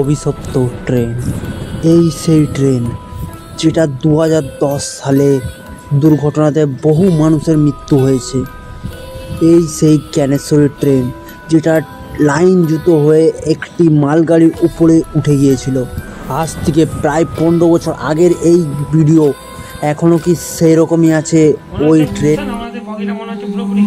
অভিশপ্ত ট্রেন। এই সেই ট্রেন যেটা 2010 সালে দুর্ঘটনাতে বহু মানুষের মৃত্যু হয়েছে। এই সেই জ্ঞানেশ্বরী ট্রেন যেটা লাইনচ্যুত হয়ে একটি মালগাড়ির উপরে উঠে গিয়েছিল। আজ থেকে প্রায় 15 বছর আগের এই ভিডিও এখনও কি সেই রকমই আছে ওই ট্রেন। আমাদের বগিটা মনে হচ্ছে পুরোপুরি